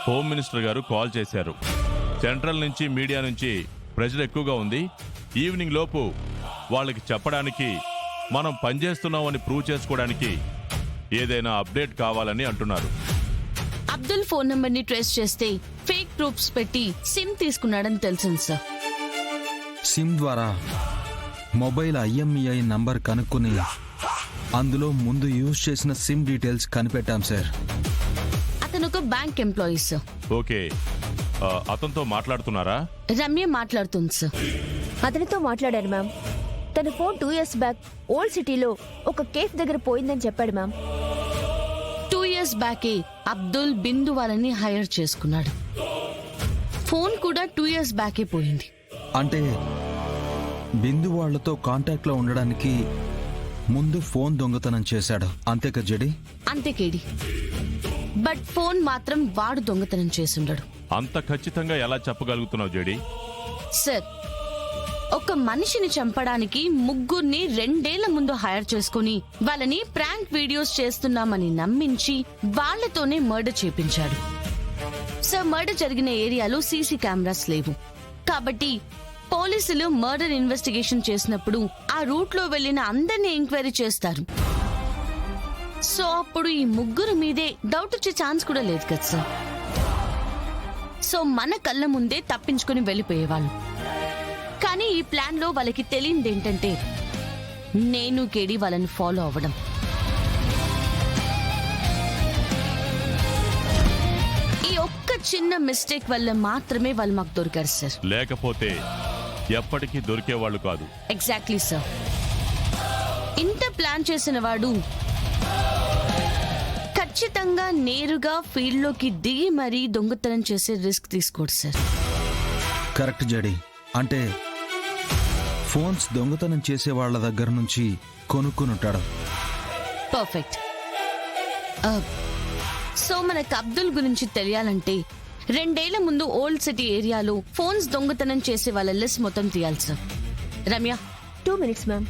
Home minister గారు call చేశారు. Central నుంచి మీడియా నుంచి ప్రెజర్ ఎక్కువగా ఉంది. ఈవినింగ్ లోపు వాళ్ళకి చెప్పడానికి, మనం పనిచేస్తున్నామని ప్రూవ్ చేసుకోవడానికి ఏదైనా అప్డేట్ కావాలని అంటున్నారు. అబ్దుల్ ఫోన్ నంబర్ ని ట్రేస్ చేస్తే ఫేక్ ప్రూఫ్స్ పెట్టి సిమ్ తీసుకున్నాడని తెలిసింది సార్. సిమ్ ద్వారా మొబైల్ IMEI నంబర్ కనుక్కుని అందులో ముందు యూజ్ చేసిన సిమ్ డీటెయిల్స్ కనిపెట్టాం సార్. అతను ఒక బ్యాంక్ ఎంప్లాయీ సార్. ఓకే, అతనితో మాట్లాడుతున్నారా? రమ్య మాట్లాడుతుంది సార్. అతనితో మాట్లాడాను మ్యామ్. తన ఫోన్ 2 years బ్యాక్ ఓల్డ్ సిటీలో ఒక కేఫ్ దగ్గర పోయిందని చెప్పాడు మ్యామ్. 2 years బ్యాకే అబ్దుల్ బిందు వాళ్ళని హైర్ చేసుకున్నాడు. ఫోన్ కూడా 2 years బ్యాకే పోయింది. అంటే బిందు వాళ్లతో కాంటాక్ట్ లో ఉండడానికి ముందు ఫోన్ దొంగతనం చేశాడు, అంతేకా జడి? అంతే కేడి. బట్ ఫోన్ మాత్రం వాడు దొంగతనం చేసుండడు. అంత ఖచ్చితంగా ఎలా చెప్పగలుగుతున్నావు జడి? సార్, ఒక మనిషిని చంపడానికి ముగ్గురిని 2 ఏళ్ల ముందు హైర్ చేసుకుని వాళ్ళని ప్రాంక్ వీడియోస్ చేస్తున్నామని నమ్మించి వాళ్లతోనే మర్డర్ చేపించాడు. సార్, మర్డర్ జరిగిన ఏరియాలో సీసీ కెమెరాస్ లేవు కాబట్టి పోలీసులు మర్డర్ ఇన్వెస్టిగేషన్ చేసినప్పుడు ఆ రూట్ లో వెళ్లిన అందరినీ ఎంక్వైరీ చేస్తారు. సో అప్పుడు ఈ ముగ్గురు మీదే డౌట్ వచ్చే ఛాన్స్ కూడా లేదు కదా సార్. సో మన కళ్ళ ముందే తప్పించుకుని వెళ్ళిపోయేవాళ్ళు. కానీ ఈ ప్లాన్ లో వాళ్ళకి తెలియదు ఏంటంటే నేను కేడి వాళ్ళని ఫాలో అవ్వడం. ఈ ఒక్క చిన్న మిస్టేక్ వల్ల మాత్రమే వాళ్ళు మాకు దొరికారు సార్. లేకపోతే ఎప్పటికీ దొరికేవాళ్ళు కాదు. Exactly sir. ఇంత ప్లాన్ చేసిన వాడు ఖచ్చితంగా నేరుగా ఫీల్డ్ లోకి దిగి మరీ దొంగతనం చేసే రిస్క్ తీసుకోడు సార్. కరెక్ట్ జడి. అంటే ఫోన్స్ దొంగతనం చేసే వాళ్ళ దగ్గర నుంచి కొనుక్కునుంటాడు. పర్ఫెక్ట్. సో మనకు అబ్దుల్ గురించి తెలియాలంటే 2 ఏళ్ల ముందు ఓల్డ్ సిటీ ఏరియాలో ఫోన్స్ దొంగతనం చేసే వాళ్ళ లిస్ట్ మొత్తం తీయాలి సార్. Ramya, 2 minutes ma'am.